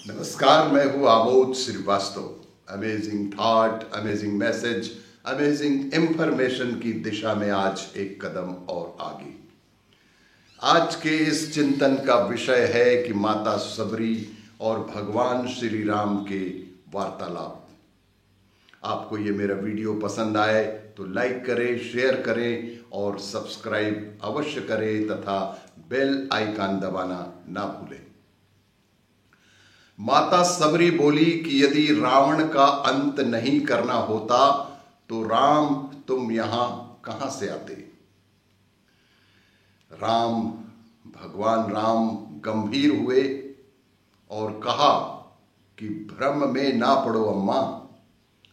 नमस्कार, मैं हूँ Amod Srivastava. Amazing thought, amazing message, amazing information की दिशा में आज एक कदम और आगे। आज के इस चिंतन का विषय है कि माता सबरी और भगवान श्री राम के वार्तालाप। आपको ये मेरा वीडियो पसंद आए तो लाइक करें, शेयर करें और सब्सक्राइब अवश्य करें तथा बेल आइकन दबाना ना भूलें। माता सबरी बोली कि यदि रावण का अंत नहीं करना होता तो राम तुम यहां कहां से आते। भगवान राम गंभीर हुए और कहा कि भ्रम में ना पड़ो अम्मा।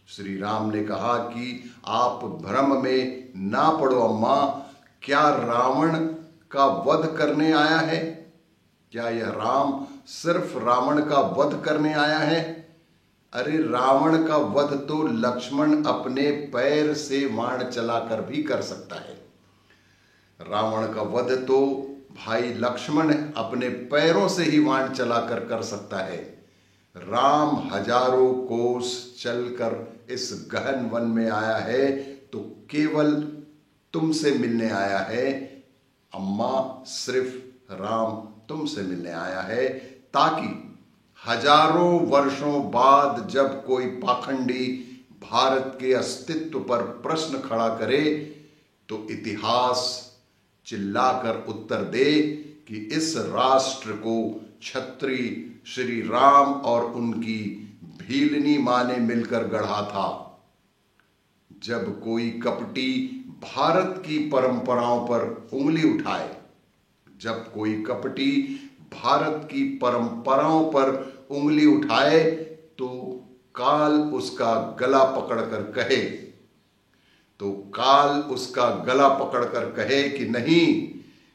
श्री राम ने कहा कि आप भ्रम में ना पड़ो अम्मा। क्या रावण का वध करने आया है? क्या यह राम सिर्फ रावण का वध करने आया है? अरे रावण का वध तो लक्ष्मण अपने पैर से बाण चलाकर भी कर सकता है। रावण का वध तो भाई लक्ष्मण अपने पैरों से ही बाण चलाकर कर सकता है। राम हजारों कोस चलकर इस गहन वन में आया है तो केवल तुमसे मिलने आया है अम्मा। सिर्फ राम तुमसे मिलने आया है ताकि हजारों वर्षों बाद जब कोई पाखंडी भारत के अस्तित्व पर प्रश्न खड़ा करे तो इतिहास चिल्लाकर उत्तर दे कि इस राष्ट्र को छत्री श्री राम और उनकी भीलनी मां ने मिलकर गढ़ा था। जब कोई कपटी भारत की परंपराओं पर उंगली उठाए, जब कोई कपटी भारत की परंपराओं पर उंगली उठाए तो काल उसका गला पकड़कर कहे कि नहीं,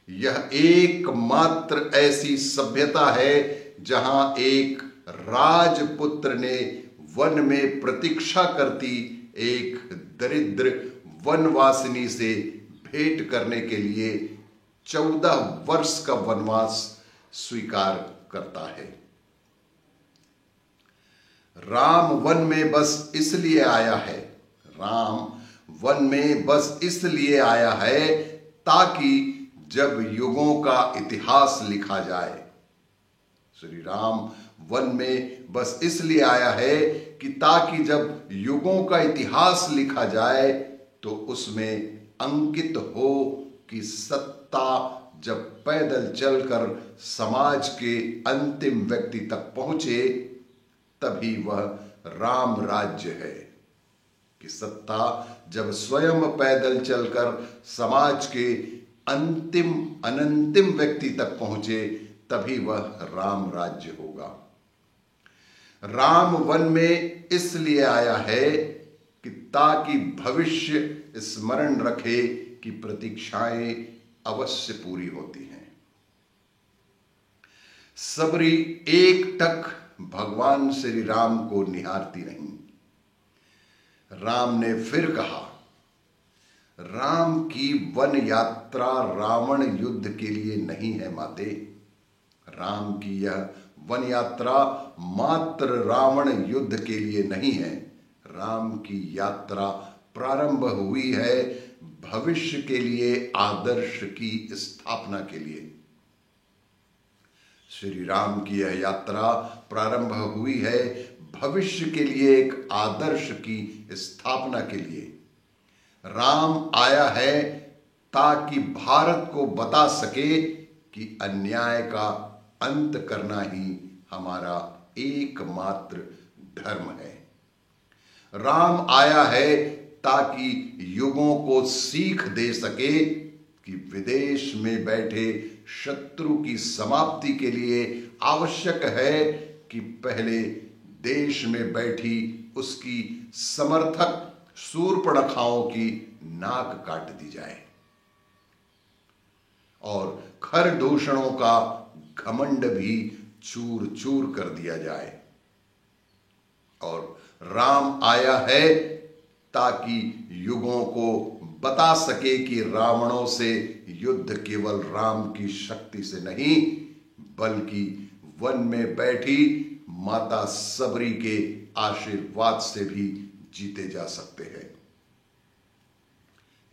यह एकमात्र ऐसी सभ्यता है जहां एक राजपुत्र ने वन में प्रतीक्षा करती एक दरिद्र वनवासिनी से भेंट करने के लिए 14 वर्ष का वनवास स्वीकार करता है। राम वन में बस इसलिए आया है ताकि जब युगों का इतिहास लिखा जाए। श्री राम वन में बस इसलिए आया है कि ताकि जब युगों का इतिहास लिखा जाए तो उसमें अंकित हो कि सत्ता जब पैदल चलकर समाज के अंतिम व्यक्ति तक पहुंचे तभी वह राम राज्य है। कि सत्ता जब स्वयं पैदल चलकर समाज के अनंतिम व्यक्ति तक पहुंचे तभी वह राम राज्य होगा। राम वन में इसलिए आया है कि ताकि भविष्य स्मरण रखे कि प्रतीक्षाएं अवश्य पूरी होती हैं। सबरी एकटक भगवान श्री राम को निहारती रहीं। राम ने फिर कहा, राम की वन यात्रा रावण युद्ध के लिए नहीं है माते। राम की यह वन यात्रा मात्र रावण युद्ध के लिए नहीं है। राम की यात्रा प्रारंभ हुई है भविष्य के लिए आदर्श की स्थापना के लिए। श्री राम की यह यात्रा प्रारंभ हुई है भविष्य के लिए एक आदर्श की स्थापना के लिए। राम आया है ताकि भारत को बता सके कि अन्याय का अंत करना ही हमारा एकमात्र धर्म है। राम आया है ताकि युगों को सीख दे सके कि विदेश में बैठे शत्रु की समाप्ति के लिए आवश्यक है कि पहले देश में बैठी उसकी समर्थक शूर्पणखाओं की नाक काट दी जाए और खरदूषणों का घमंड भी चूर चूर कर दिया जाए। और राम आया है ताकि युगों को बता सके कि रावणों से युद्ध केवल राम की शक्ति से नहीं बल्कि वन में बैठी माता सबरी के आशीर्वाद से भी जीते जा सकते हैं।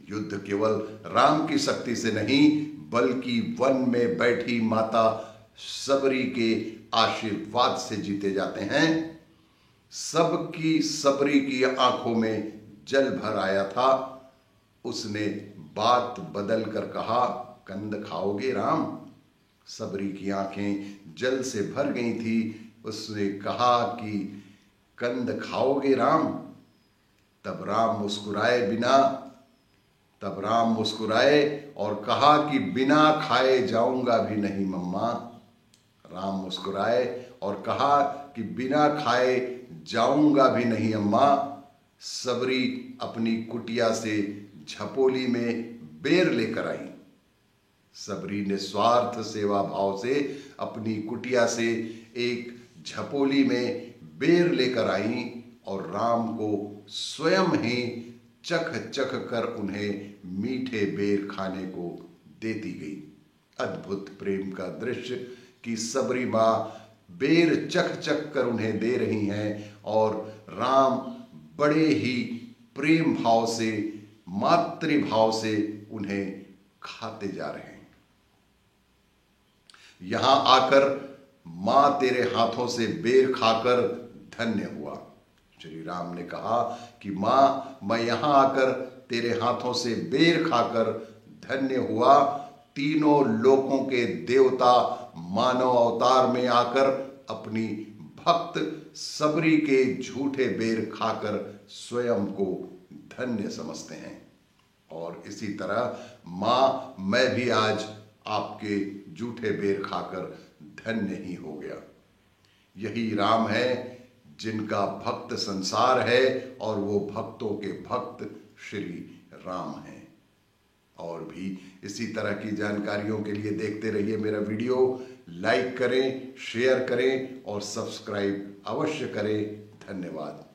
युद्ध केवल राम की शक्ति से नहीं, बल्कि वन में बैठी माता सबरी के आशीर्वाद से जीते जाते हैं। सबकी सबरी की आंखों में जल भर आया था। उसने बात बदल कर कहा, कंद खाओगे राम? सबरी की आंखें जल से भर गई थी। उसने कहा कि कंद खाओगे राम? तब राम मुस्कुराए और कहा कि बिना खाए जाऊंगा भी नहीं मम्मा। राम मुस्कुराए और कहा कि बिना खाए जाऊंगा भी नहीं अम्मा। सबरी अपनी कुटिया से झपोली में बेर लेकर आई। सबरी ने स्वार्थ सेवा भाव से अपनी कुटिया से एक झपोली में बेर लेकर आई और राम को स्वयं ही चख चख कर उन्हें मीठे बेर खाने को देती गई। अद्भुत प्रेम का दृश्य कि सबरी माँ बेर चख चख कर उन्हें दे रही हैं और राम बड़े ही प्रेम भाव से, मातृभाव से उन्हें खाते जा रहे हैं। यहां आकर मां तेरे हाथों से बेर खाकर धन्य हुआ। श्री राम ने कहा कि मां, मैं यहां आकर तेरे हाथों से बेर खाकर धन्य हुआ। तीनों लोकों के देवता मानव अवतार में आकर अपनी भक्त सबरी के झूठे बेर खाकर स्वयं को धन्य समझते हैं। और इसी तरह मां, मैं भी आज आपके झूठे बेर खाकर धन्य ही हो गया। यही राम है जिनका भक्त संसार है और वो भक्तों के भक्त श्री राम हैं। और भी इसी तरह की जानकारियों के लिए देखते रहिए मेरा वीडियो। लाइक करें, शेयर करें और सब्सक्राइब अवश्य करें। धन्यवाद।